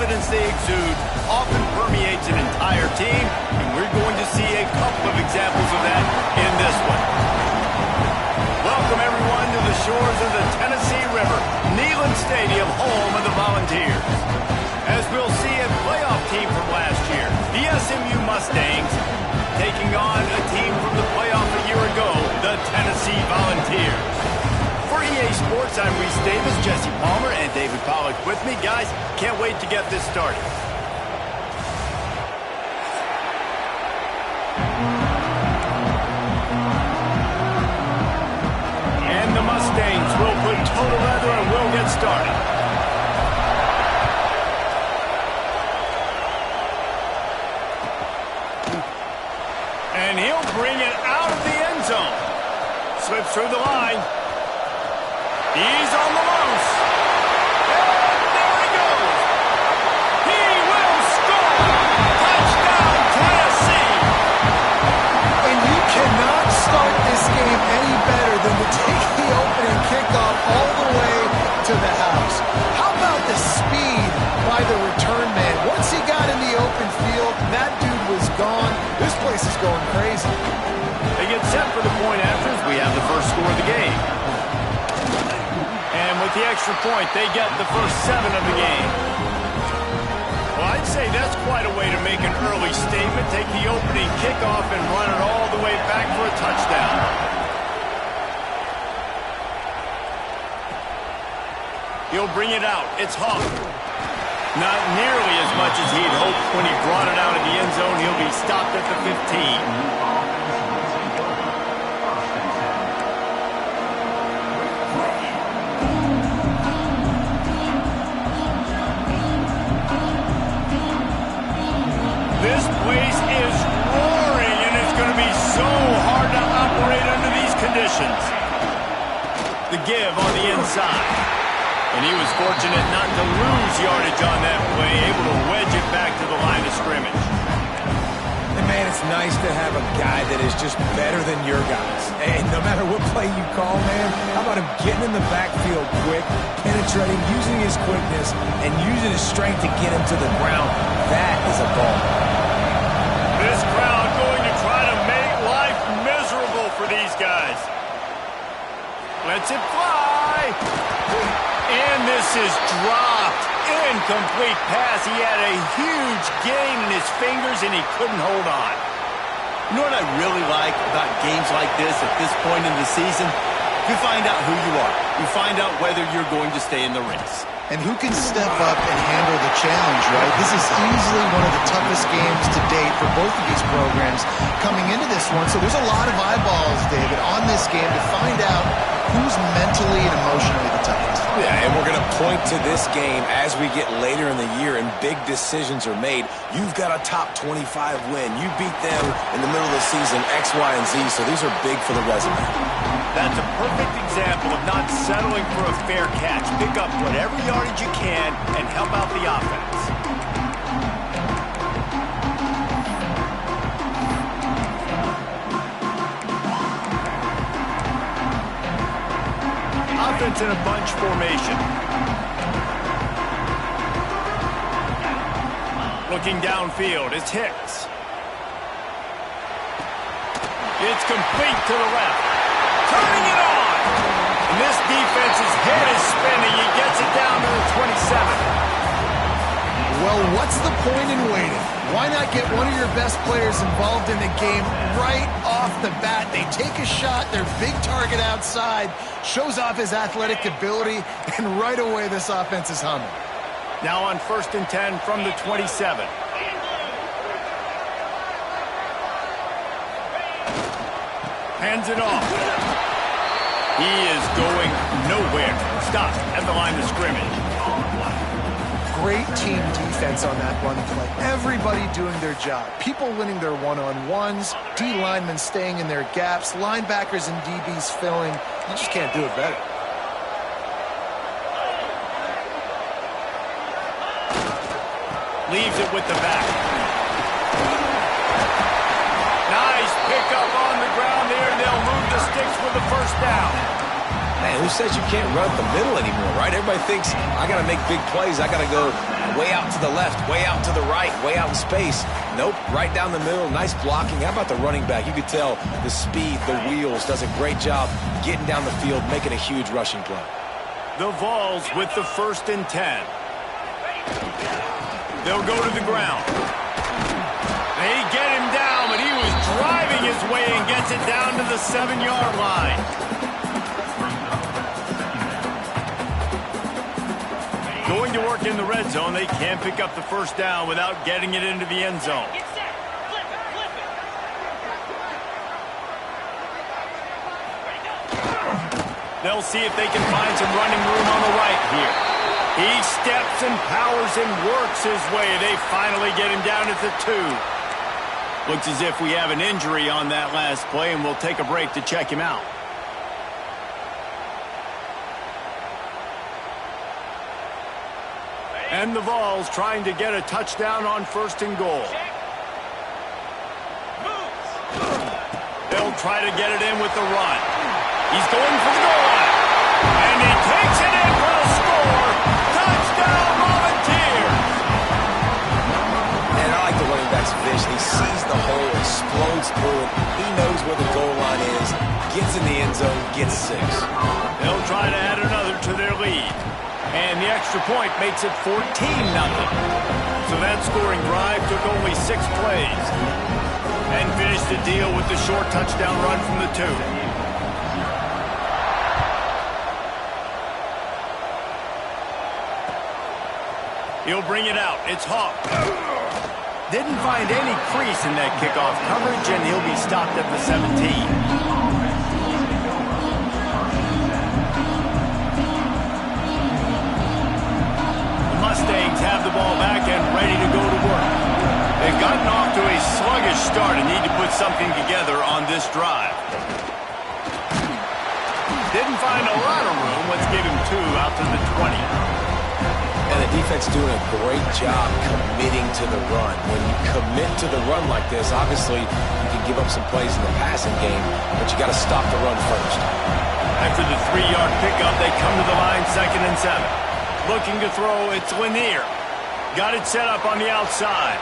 confidence they exude often permeates an entire team, and we're going to see a couple of examples of that in this one. Welcome, everyone, to the shores of the Tennessee River, Neyland Stadium, home of the Volunteers. As we'll see a playoff team from last year, the SMU Mustangs, taking on a team from the playoff a year ago, the Tennessee Volunteers. For EA Sports, I'm Reese Davis, Jesse Palmer, and David Pollack with me. Guys, can't wait to get this started. And the Mustangs will put total leather and we'll get started. And he'll bring it out of the end zone. Slips through the line. He's on the loose. And there he goes. He will score. Touchdown, Tennessee. And you cannot start this game any better than to take the opening kickoff all the way to the house. How about the speed by the return man? Once he got in the open field, that dude was gone. This place is going crazy. They get set for the point after as we have the first score of the game. And with the extra point, they get the first 7 of the game. Well, I'd say that's quite a way to make an early statement. Take the opening kickoff and run it all the way back for a touchdown. He'll bring it out. It's Hawk. Not nearly as much as he'd hoped when he brought it out of the end zone. He'll be stopped at the 15. This place is roaring, and it's going to be so hard to operate under these conditions. The give on the inside. And he was fortunate not to lose yardage on that play, able to wedge it back to the line of scrimmage. And, man, it's nice to have a guy that is just better than your guys. And no matter what play you call, man, how about him getting in the backfield quick, penetrating, using his quickness, and using his strength to get him to the ground. That is a ball. This crowd going to try to make life miserable for these guys. Lets it fly. And this is dropped. Incomplete pass. He had a huge gain in his fingers, and he couldn't hold on. You know what I really like about games like this at this point in the season? You find out who you are. You find out whether you're going to stay in the race. And who can step up and handle the challenge, right? This is easily one of the toughest games to date for both of these programs coming into this one. So there's a lot of eyeballs, David, on this game to find out who's mentally and emotionally the toughest. Yeah, and we're going to point to this game as we get later in the year and big decisions are made. You've got a top 25 win. You beat them in the middle of the season, X, Y, and Z, so these are big for the resume. That's a perfect example of not settling for a fair catch. Pick up whatever yardage you can and help out the offense. Offense in a bunch formation. Looking downfield, it's Hicks. It's complete to the left. Turning it on! And this defense's head is spinning. He gets it down to the 27. Well, what's the point in waiting? Why not get one of your best players involved in the game right off the bat? They take a shot, their big target outside, shows off his athletic ability, and right away this offense is humming. Now on 1st and 10 from the 27. Hands it off. He is going nowhere. Stop at the line of scrimmage. Great team defense on that run play. Everybody doing their job. People winning their one-on-ones, D linemen staying in their gaps, linebackers and DBs filling. You just can't do it better. Leaves it with the back. Nice pickup on the ground there. They'll move the sticks for the first down. Man, who says you can't run up the middle anymore, right? Everybody thinks, I got to make big plays. I got to go way out to the left, way out to the right, way out in space. Nope, right down the middle. Nice blocking. How about the running back? You could tell the speed, the wheels, does a great job getting down the field, making a huge rushing play. The Vols with the 1st and 10. They'll go to the ground. They get him down, but he was driving his way and gets it down to the 7-yard line. Going to work in the red zone, they can't pick up the 1st down without getting it into the end zone. They'll see if they can find some running room on the right here. He steps and powers and works his way. They finally get him down at the 2. Looks as if we have an injury on that last play, and we'll take a break to check him out. And the Vols trying to get a touchdown on 1st and goal. They'll try to get it in with the run. He's going for the goal line. And he takes it in for the score. Touchdown, Volunteers. And I like the running back's vision. He sees the hole, explodes through it. He knows where the goal line is, gets in the end zone, gets 6. They'll try to add another to their lead. And the extra point makes it 14-0. So that scoring drive took only 6 plays. And finished the deal with the short touchdown run from the 2. He'll bring it out. It's Hawk. Didn't find any crease in that kickoff coverage, and he'll be stopped at the 17. Mustangs have the ball back and ready to go to work. They've gotten off to a sluggish start and need to put something together on this drive. Didn't find a lot of room. Let's give him 2 out to the 20. And the defense doing a great job committing to the run. When you commit to the run like this, obviously you can give up some plays in the passing game, but you got to stop the run first. After the 3-yard pickup, they come to the line 2nd and 7. Looking to throw, it's Lanier. Got it set up on the outside.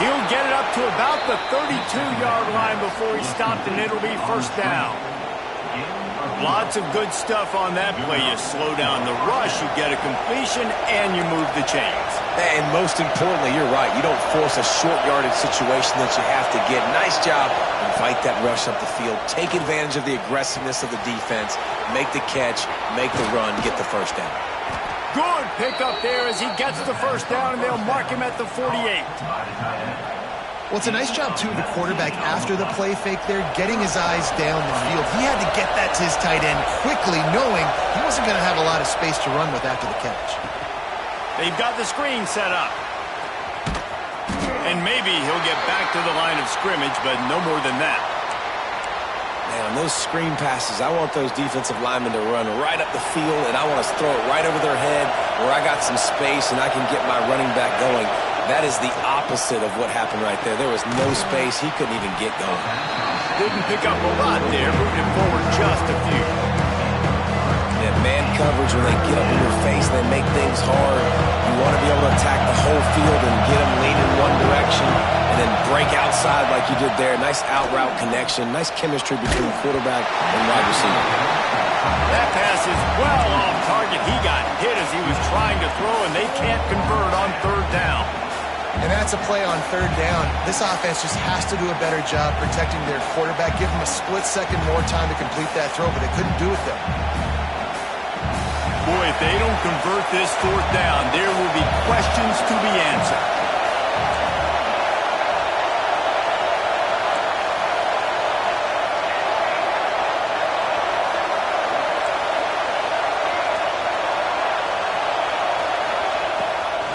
He'll get it up to about the 32-yard line before he stopped, and it'll be 1st down. Lots of good stuff on that play. You slow down the rush, you get a completion, and you move the chains. And most importantly, you're right. You don't force a short yardage situation that you have to get. Nice job. Invite that rush up the field. Take advantage of the aggressiveness of the defense. Make the catch, make the run, get the 1st down. Good pickup there as he gets the 1st down, and they'll mark him at the 48. Well, it's a nice job, too, of the quarterback after the play fake there, getting his eyes down the field. He had to get that to his tight end quickly, knowing he wasn't going to have a lot of space to run with after the catch. They've got the screen set up. And maybe he'll get back to the line of scrimmage, but no more than that. Man, on those screen passes, I want those defensive linemen to run right up the field, and I want to throw it right over their head where I got some space and I can get my running back going. That is the opposite of what happened right there. There was no space. He couldn't even get going. Didn't pick up a lot there, moving him forward just a few. Yeah, man coverage, when they get up in your face, they make things hard. You want to be able to attack the whole field and get them leaning one direction and then break outside like you did there. Nice out route connection. Nice chemistry between quarterback and wide receiver. That pass is well off target. He got hit as he was trying to throw, and they can't convert on 3rd down. And that's a play on 3rd down. This offense just has to do a better job protecting their quarterback. Give them a split second more time to complete that throw, but they couldn't do it there. Boy, if they don't convert this 4th down, there will be questions to be answered.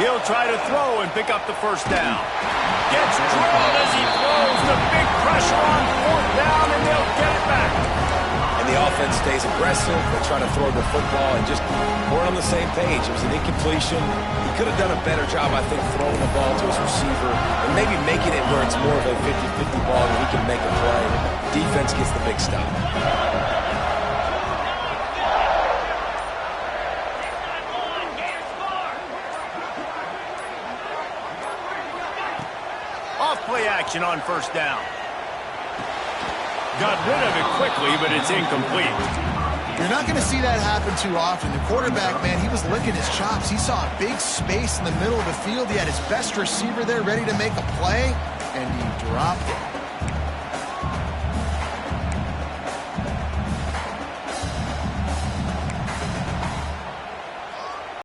He'll try to throw and pick up the 1st down. Gets drilled as he throws. The big pressure on 4th down, and they'll get it back. And the offense stays aggressive. They try to throw the football and just weren't on the same page. It was an incompletion. He could have done a better job, I think, throwing the ball to his receiver and maybe making it where it's more of a 50-50 ball where he can make a play. Defense gets the big stop. play action on first down. Got rid of it quickly, but it's incomplete. You're not going to see that happen too often. The quarterback, man, he was licking his chops. He saw a big space in the middle of the field. He had his best receiver there ready to make a play, and he dropped it.